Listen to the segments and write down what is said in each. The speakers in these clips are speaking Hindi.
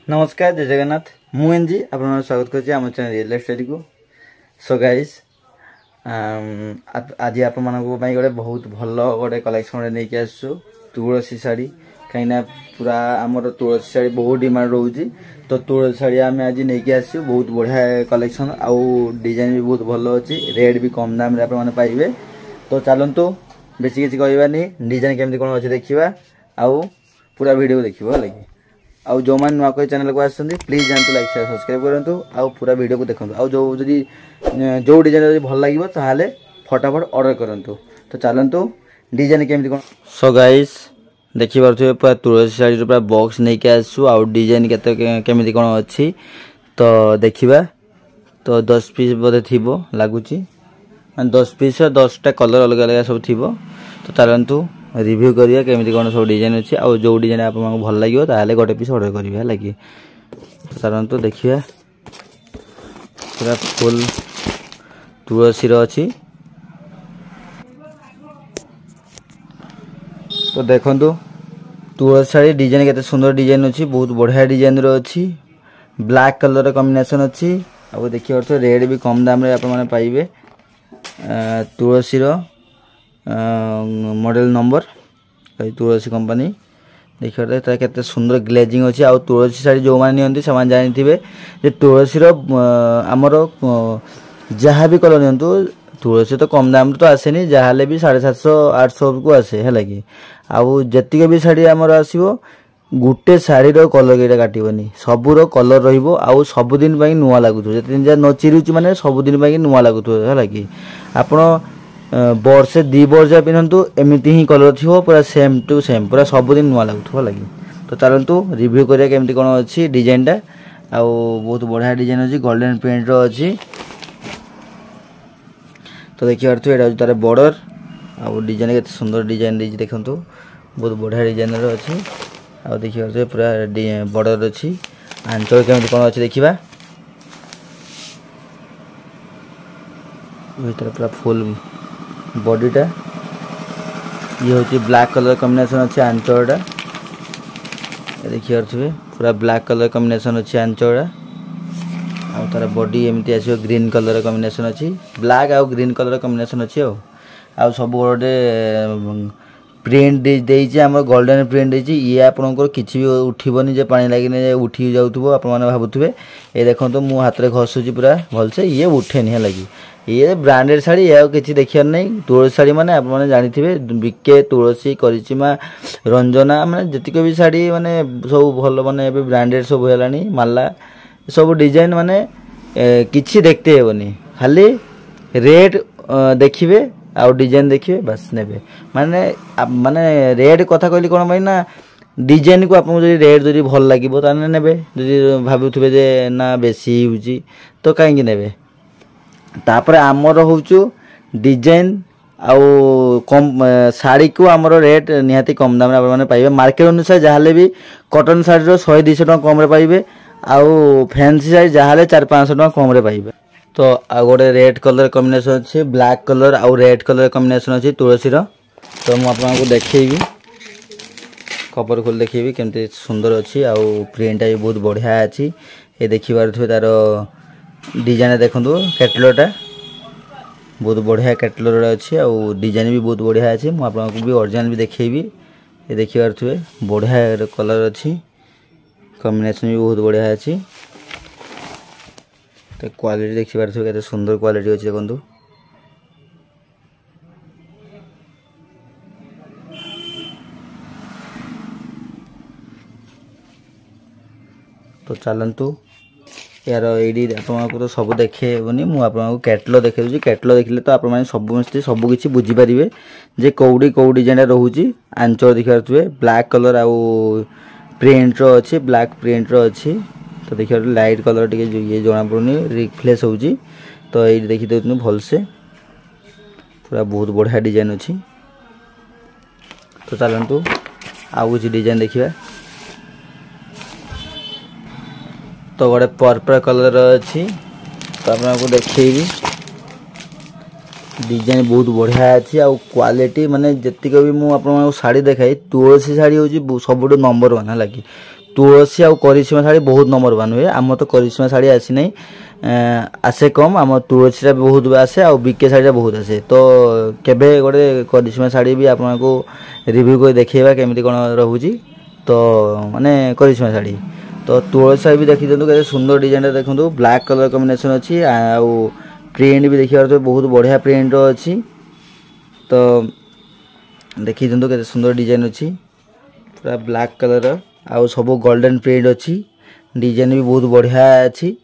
नमस्कार जय जगन्नाथ मुएनजी आप स्वागत कर चैनल रियल स्टोरी को। सो गाइस आज आप गोटे बहुत भल गोटे कलेक्शन नहीं आसु तुलसी शाढ़ी कहीं पूरा आमर तुलसी शाढ़ी बहुत डिमांड रोचे तो तुलसी शाढ़ी आम आज नहीं आसु बहुत बढ़िया कलेक्शन आउ डिजाइन भी बहुत भल अच्छी रेट भी कम दाम पाइबे। तो चलतु बेसी किसी कहबानी डिजाइन केमती कौन अच्छे देखा आउ पूरा वीडियो देखिए लगे आउ जो मैंने नुआ कोई चैनल को आसते प्लीज जानते लाइक शेयर सब्सक्राइब करूँ आउ पूरा वीडियो को देखो आउ जो जो डिजाइन भल लगे ताहले फटाफट ऑर्डर करूँ। तो चलतु डिजाइन केमती कौन। सो गाइस देखी पारे पूरा तुलसी शाढ़ी पूरा बॉक्स नहीं के आसु आउ डिजाइन केमती कौन अच्छी तो देखा। तो 10 पीस बोधे थी लगुच 10 पीस 10टा कलर अलग अलग सब थी। तो चलतु रिव्यू करिया केमिति कौन सब डिजाइन अच्छी आउ जो डिजाइन आप भल लगे ताहले गोटे पीस ऑर्डर करेंगे लगे। चलतु देखिए पूरा फुल तुलसी अच्छी। तो देखु तुलसी शाढ़ी डिजाइन केते सुंदर डिजाइन अच्छी बहुत बढ़िया डिजाइन अच्छी ब्लैक कलर कॉम्बिनेशन अच्छी आउ देखिए तो रेट भी कम दाम रे आप पाइबे। तुलसी मॉडल नंबर तुलसी कंपनी देखिए केते सुंदर ग्लेजिंग अच्छी आउ तुलसी शाढ़ी जो मैंने नियंती से जानी जे तुलसी आमर जहाँ भी कलर नियंतु तुलसी तो कम दाम तो आसेनी जहाँ भी 750-800 को आसे है कि आउ जी भी शाढ़ी आमर आसो गोटे शाढ़ीर कलर कईटा काटबनी सबूर कलर रहिबो आउ सबुदिन नुआ लगुथो जिते जहाँ न चिरुची माने सबुदिन नुआ लगुथो है कि आपण वर्षे 2 वर्ष पिंधतु एमती ही कलर थी पूरा सेम टू सेम पूरा सबुदिन नुआ लगुथो लगे। तो चलतु रिव्यू करिया केमती कौन अच्छी डिजाइनटा आउ बहुत बढ़िया डिजाइन अच्छी गोल्डन प्रिंट अच्छी। तो देखिए यहाँ तार बॉर्डर आउ डिजाइन के सुंदर डिजाइन देखु बहुत बढ़िया डिजाइन अच्छी आउ देखिए पूरा बॉर्डर अच्छी आंचल केमती कौन अच्छी देखा पूरा फुल बॉडीटा ये हूँ ब्लैक कलर कॉम्बिनेशन अच्छे आंचलटा देखिए पूरा ब्लैक कलर कॉम्बिनेशन अच्छे आंचलटा आउ तार बॉडी एमती आसो ग्रीन कलर कॉम्बिनेशन अच्छी ब्लैक आउ ग्रीन कलर कॉम्बिनेशन अच्छी आउ सब गोटे प्रिंट देइछि हमर गोल्डन प्रिंट देइछि ये आपनकर किछि भी उठिबनी जे पानी लागिने उठी जाउथबो आपण माने भाबुथबे ए देखंतो मु हाथ रे घसुची पूरा भल से ये उठेनी है लगी ये ब्रांडेड शाढ़ी या किसी देखियार नहीं तुलसी शाढ़ी माने आप माने जानिथिबे बिके तुलसी करिचिमा रंजना माने जतिक भी शाढ़ी माने सब भल माने एबे ब्रांडेड सब हेलानी माला सब डिजाइन माने किछि देखते हेबनी खाली रेट देखिबे आउ डिजाइन देखिए बस नेबे माने माने रेट कथा कहली कोन भाई ना डिजाइन को आपको जो रेट जो भल लगे ताने नेबे जो भाबुथबे जे ना बेसी होउची तो काहेकि नेबे। तापर आमर होचु डिजाइन आउ कम शाढ़ी को आमर रेट निहाती कम दाम रे पाइबे मार्केट अनुसार जहाँ भी कॉटन शाढ़ी 100-200 टका कम रे पाइबे आउ फैंसी शाढ़ी जहाँ 400-500 टका कम रे पाइबे। तो आ गोटे रेड कलर कॉम्बिनेशन अच्छे ब्लैक कलर आउ रेड कलर कॉम्बिनेशन अच्छी तुलसी तो मुझे आपको देखी कपर खोल देखी केमती सुंदर अच्छी आउ प्रिंटा भी बहुत बढ़िया अच्छी ये देखी पारे तार डिजाइन देखो कैटलरटा बहुत बढ़िया कैटलर अच्छी आउ डिजाइन भी बहुत बढ़िया अच्छी मुझे आपको भी ओरिजिनल भी देखी ये देखी पारे बढ़िया कलर अच्छी कॉम्बिनेशन भी बहुत बढ़िया अच्छी। तो क्वालिटी देखी पारे केते सुंदर क्वालिटी अच्छी देखो तो चलतु यार ये आपको तो सब देखेबनी मुझे कैटलग देखे कैटलग देखिले तो आप समस्त सब किसी बुझीपारे जे कौड़ी कौ डिजाइन रोचे आंचल देखी पारे ब्लैक कलर आउ प्रिंट अच्छी ब्लैक प्रिंट अच्छी। तो देखिए लाइट कलर टे ये जना पड़नी रिफ्लेक्स होची तो ये देखी देते भल से पूरा बहुत बढ़िया डिजाइन अच्छी। तो चलतु आउ कुछ डिजाइन देखिए तो गोटे पर्पल कलर अच्छी तो आपको देखी डिजाइन बहुत बढ़िया अच्छी आउ क्वालिटी माने जतिक भी मुझे शाढ़ी देखाई तुलसी शाढ़ी हूँ सब नंबर 1 है कि तुलसी आउ करिश्मा शाढ़ी बहुत नंबर 1 हुए। आम तो करिश्मा शाढ़ी आसी नहीं, आसे कम। आम तुलसी भी बहुत आसे आ बीके शाढ़ी बहुत आसे। तो केबे गोटे करिश्मा शाढ़ी भी आपको रिव्यू कर देखा केमी कौन रोचे। तो माने करिश्मा शाढ़ी तो तुलसी शाढ़ी भी देखी दिखाँ के सुंदर डिजाइन देखो, ब्लैक कलर कॉम्बिनेशन अच्छी आउ प्रिंट भी देखिए तो बहुत बढ़िया प्रिंट अच्छी। तो देखी दिखाँ के सुंदर डिजाइन अच्छी पूरा ब्लैक कलर आउ सब गोल्डन प्रिंट अच्छी। डिजाइन भी बहुत बढ़िया अच्छी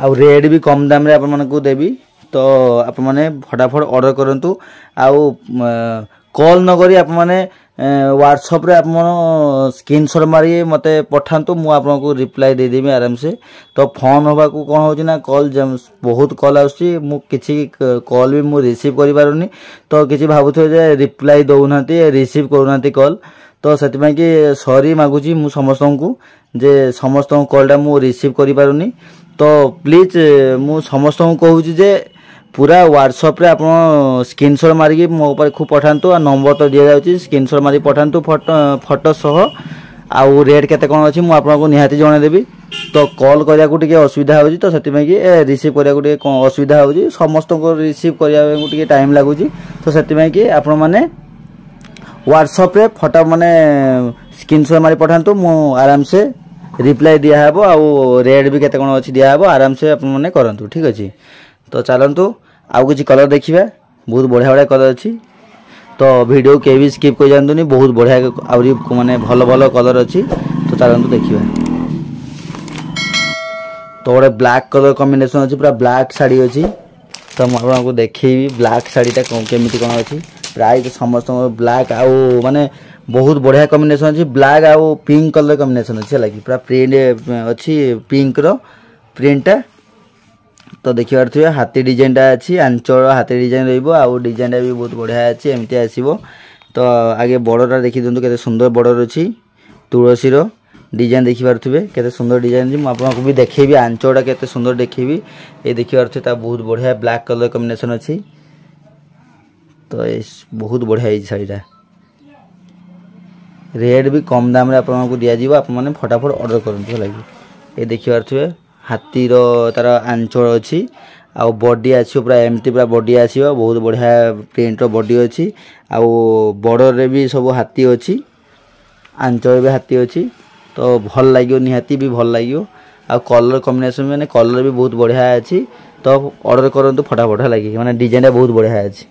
आउ रेट भी कम दाम रे आपण मानकू देबी। तो आपण माने फटाफट ऑर्डर करंतु आउ कॉल न करी आपण माने व्हाट्सएप रे आपण स्क्रीनशॉट मारी मते पठांतु, मु आपनको रिप्लाई दे देबी आराम से। तो फोन होबा को कोन होची ना कॉल बहुत कॉल आउची, मु किछि कॉल भी मु रिसीव करि पारुनी। तो किछि भाबुथो जे रिप्लाई दउनाती रिसीव करूनाती कॉल। तो सेतिमै कि सॉरी मागुची मु समस्तंकु जे समस्त कॉलटा मु रिसीव करि पारुनी। तो प्लीज मु समस्त कहूँ जे पूरा व्हाट्सएप रे आप स्क्रीनशॉट मारिकी मो पाखु पठातु। नंबर तो दि जाऊँगी, स्क्रीनशॉट मारी पठातु फोटो सह आउ रेट केते कौन अच्छी मुझे आपको निहाती जनईदेवी। तो कॉल करिया को टिके असुविधा होची, तो सेति कि रिसीव करिया को टिके असुविधा होची, समस्त को रिसीव करिया को टिके टाइम लागुची। तो सेति कि आपण माने व्हाट्सएप रे फोटो माने स्क्रीनशॉट मारी पठातु, मु आराम से रिप्लाई दिया हेबो आउ रेट भी केते कोन अछि दिया हेबो, आराम से अपन माने करंतु। ठीक अछि। तो चलंतु आउ किछि कलर देखिबा, बहुत बढ़िया बढ़िया कलर अछि। तो वीडियो के भी स्किप कर जानतुनी, बहुत बढ़िया आउरी माने भलो भलो कलर अछि। तो चलंतु देखिबा। तो गोटे ब्लैक कलर कॉम्बिनेशन अछि, पूरा ब्लैक साड़ी अछि। तो मु आपको देखैबी ब्लैक साड़ीटा केमिति कोन अछि। प्राइस समस्त ब्लैक आउ माने बहुत बढ़िया कॉम्बिनेशन अच्छी, ब्लैक आउ पिंक कलर कॉम्बिनेशन अच्छी लगी पूरा प्रिंट अच्छी पिंक रो प्रिंटा। तो देखिए थे हाथी डिजाइन टा अच्छी, आंचल हाथी डिजाइन रहिबो आउ डिजाइन भी बहुत बढ़िया अच्छी एमती आसीबो। तो आगे बॉर्डर देखि दिंतु केते सुंदर बॉर्डर अच्छी, तुलसी रो डिजाइन देखि पारथुबे केते सुंदर डिजाइन। मु आपको भी देखैबी आंचलटा केते सुंदर देखैबी। ए देखि पारथु ता बहुत बढ़िया ब्लैक कलर कॉम्बिनेशन अच्छी। तो बहुत बढ़िया है शाड़ीटा, रेट भी कम दाम रे आपको दिया जीव। आप माने फटाफट ऑर्डर करंतु लगी। ए देखि पारथुबे हाथी रो तार आंचल अच्छी आउ बॉडी आछो पूरा एमती पूरा बॉडी आछियो, बहुत बढ़िया प्रिंट रो बॉडी अच्छी आउ बॉर्डर रे भी सब हाथी अच्छी, आंचल भी हाथी अच्छी। तो भल लागियो निहाती भी भल लागियो आउ कलर कॉम्बिनेशन माने कलर भी बहुत बढ़िया अच्छी। तो ऑर्डर करंतु फटाफट लगी, माने डिजाइन बहुत बढ़िया अच्छी।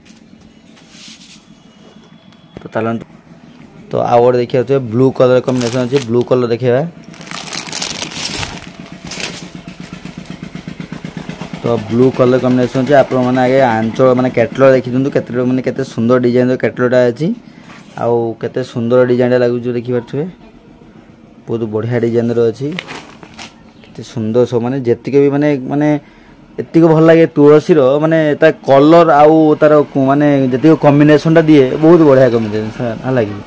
तो चलंतु तो आउ गोटे देखिए तो ब्लू कलर कॉम्बिनेशन अच्छे, ब्लू कलर देखा। तो ब्लू कलर कॉम्बिनेशन अच्छे आप आगे आंचल माने कैटलॉग देखि दिंतु केते माने केते सुंदर डिजाइन कैटलॉगटा अच्छी आउ केते सुंदर डिजाइन लागु देखि पारथुबे, बहुत बढ़िया डिजाइन रो अच्छी केते सुंदर सब माने जेतिक भी माने माने एतिक भल लगे तुलसी रो माने ता कलर आउ तार माने जेतिक कॉम्बिनेशन टा दिए बहुत बढ़िया कॉम्बिनेशन लगी।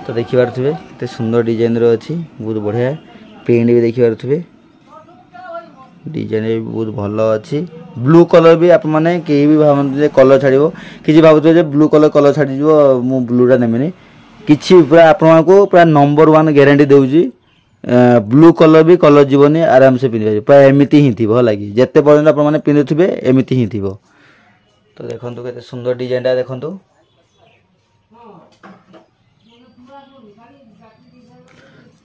तो देखि पारथुबे ते सुंदर डिजाइन रो अछि, बहुत बढ़िया प्रिंट भी देखि पारथुबे, डिजाइन भी बहुत भलो अछि। ब्लू कलर भी आप माने के भी भाबन जे कलर छाड़िबो, किछि भाबुथो जे ब्लू कलर छाड़ी दिबो मु ब्लूटा नेमिनी, किछि पूरा आपन को पूरा नंबर 1 गारंटी देउजी। ब्लू कलर भी कलर जीवनी आराम से पिंधि पूरा एमिति ही थिबो लागि, जत्ते पर्यंत आप माने पिंधुथिबे एमिति ही थिबो। तो देखंतु केते सुंदर डिजाइनटा देखंतु।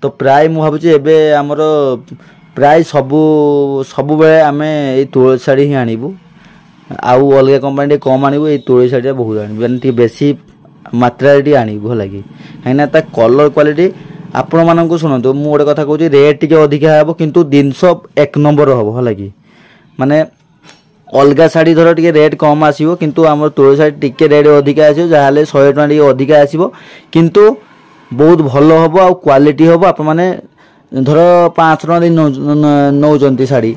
तो प्राय मु भाबुची एबे हमर प्राय सबु बेले आमे ए तुलसी साड़ी ही आनिबु, आउ अलगा कंपनी कम आनिबु, ए तुलसी साड़ी बहुत आनिबु, यानी बेसी मात्रा रे आनिबु लागि। हैना ता कलर क्वालिटी आपण मानकु सुनंतु, मु गोटे कथा कहूची रेट टिके अधिका हेबो किंतु दिनस एक नंबर हबो लागि। माने अलगा साड़ी धर टिके रेट कम आसीबो किंतु हमर तुलसी साड़ी टिके रेट अधिका आसीबो, जाहाले 100 टका टिके अधिका आसीबो किंतु बहुत भलो हबो आ क्वालिटी हबो। आप माने धर 5 टका नौचंती साड़ी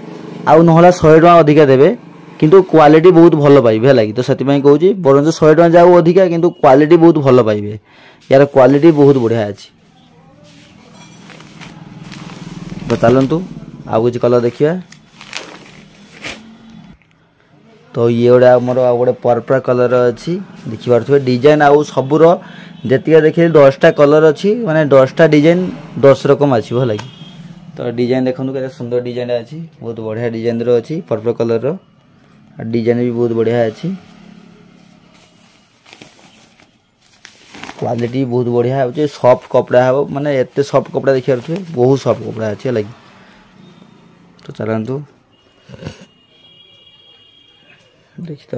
आउ नहला 100 टका अधिका देबे किंतु क्वालिटी बहुत भलो पाइबे लागि। तो सेति पई कहूची बरंज 100 टका जाऊ अधिका किंतु क्वालिटी बहुत भलो पाइबे, यार क्वालिटी बहुत बढ़िया अछि। तो चलंतु आउ कुछ कलर देखिया। तो ये गोटे आमर गोटे पर्पल कलर अच्छी देखिए डिजाइन आउ सबूर जेतिका देखिए 10टा कलर अच्छी माने 10टा डिजाइन 10 रकम आछिबो लागि। तो डिजाइन देखो के सुंदर डिजाइन अच्छी बहुत बढ़िया डिजाइन रो अच्छी पर्पल कलर रो डिजाइन भी बहुत बढ़िया अच्छी क्वालिटी बहुत बढ़िया है सॉफ्ट कपड़ा है माने एते सॉफ्ट कपड़ा देखिए बहुत सॉफ्ट कपड़ा अच्छे लगी। तो चलतु देखते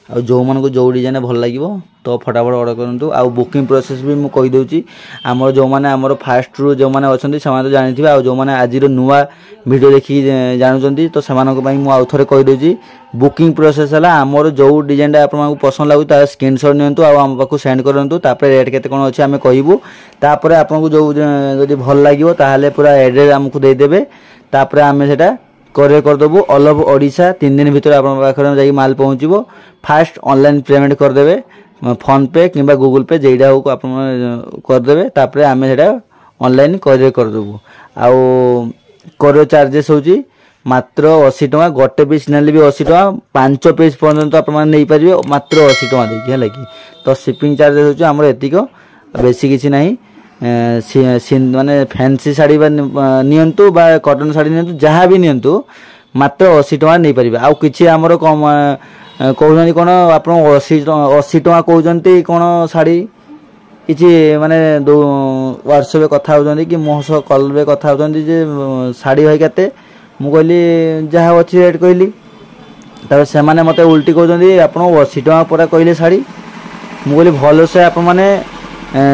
आ जो मन को जो डिजाइन भल लगे तो फटाफट ऑर्डर करूँ। आ बुकिंग प्रोसेस भी मुझे कहीदे आमर जो मैंने आमर फास्ट रू जो मैंने अच्छा से तो जानी आ जो मैंने आज नुआ वीडियो देखी जानते तो से आउ थे कहीदे बुकिंग प्रोसेस है आमर जो डिजाइन आपको पसंद लगुच तार स्क्रीनशॉट नियंतु आम पाक सेंड करूँ रेट केते कौन अच्छे आम कहूँ तापर आपको जो जब भल लगे ताहले पूरा एड्रेस आमको देदेवे तापर आम से कोरियर करदेबू ऑल ओवर ओडिशा 3 दिन भीतर आपन जाई माल पहुँचो। फास्ट ऑनलाइन पेमेंट करदेवे फोन पे किंबा गूगल पे जेटा हो आप करदेवे तापर आम से ऑनलाइन कोरियर करदेबू। आउ कोरियर चार्जेस होची मात्र 80 टका गोटे पीस नेले भी 80 टका 5 पीस पर्यंत आप नहीं पारे मात्र 80 टका देखिए है कि। तो शिपिंग चार्जेस होची हमर एतिक बेसी किसी नहीं माने फैंसी साड़ी नियंतु बा कॉटन साड़ी नियंतु जहाँ भी नियंतु मात्र 80 टका नहीं पारे। आउ किछि हमर कम कहउछन कोन आपन 80 टका कहउछन्ती कोन साड़ी किछि माने व्हाट्सएप कथा होछन्ती कि मोहस कॉल बे कथा होछन्ती जे साड़ी भाई केते मु कहली जहाँ अच्छी रेट कहली तापर से माने मते उल्टी कहउछन्ती आपन 80 टका पूरा कहले साड़ी मु कहली भल से आप माने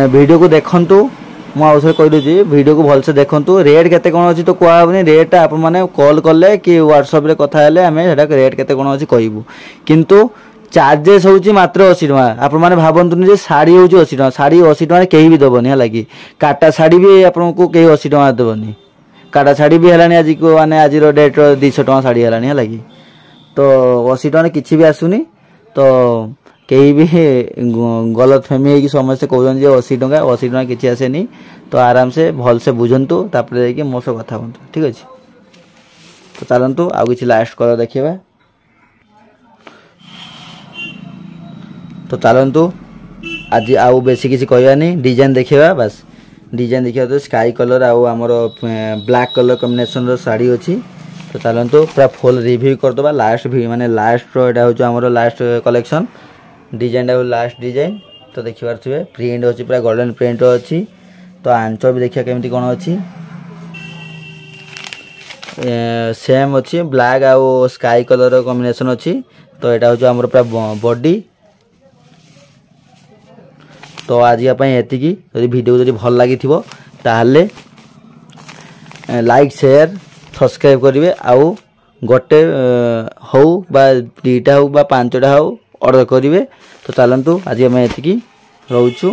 वीडियो को देखंतु मु आउथरे कहि दोजी वीडियो को भल से देखंतु रेट केते कोन अछि तो कहबनी रेट आप माने कॉल करले कि व्हाट्सएप रे कथा हेले हमें सेटा रेट केते कोन अछि कहबू किंतु चार्जेस होची मात्र 80 टका। आप माने भाबंतु जे साड़ी होची 80 टका साड़ी 80 टका केही भी दबनी है कि काटा साड़ी भी आपन को केही 80 टका दबनी काटा साड़ी भी हेलानी आज को माने आज रो डेट 200 टका साड़ी हेलानी है कि। तो 80 टका किछि भी आसुनी तो कहीं भी गलत फहमी है कि समस्ते कहते 80 टका किसी आसेनी। तो आराम से भल से बुझंतु तापर मो सब कथा हूँ ठीक अच्छे। तो चलतु आउ कि लास्ट कलर देखा। तो चलतु आज आउ बेसी किसी कहवानी डिजाइन देखा बस डिजाइन देखा तो स्काई कलर आमर ब्लैक कलर कॉम्बिनेशन साड़ी अच्छी। तो चलतु पूरा फुल रिव्यू करदे लास्ट भी माने लास्ट यहाँ हूँ last collection design last design. तो देखी पारे प्रिंट अच्छी पूरा गोल्डन प्रिंट अच्छी। तो आंचल भी देखिए केमती कौन अच्छी सेम अच्छी ब्लैक आउ स्काई कलर कॉम्बिनेशन अच्छी। तो यहाँ हूँ आम पूरा बॉडी। तो आज एतिकी यदि वीडियो जब भल लगी ताहले लाइक शेयर सब्सक्राइब करेंगे आउ गोटे हो बा दीटा हो बा 5टा हो ऑर्डर करेंगे। तो चलतु आज आम एतिकी रोचु।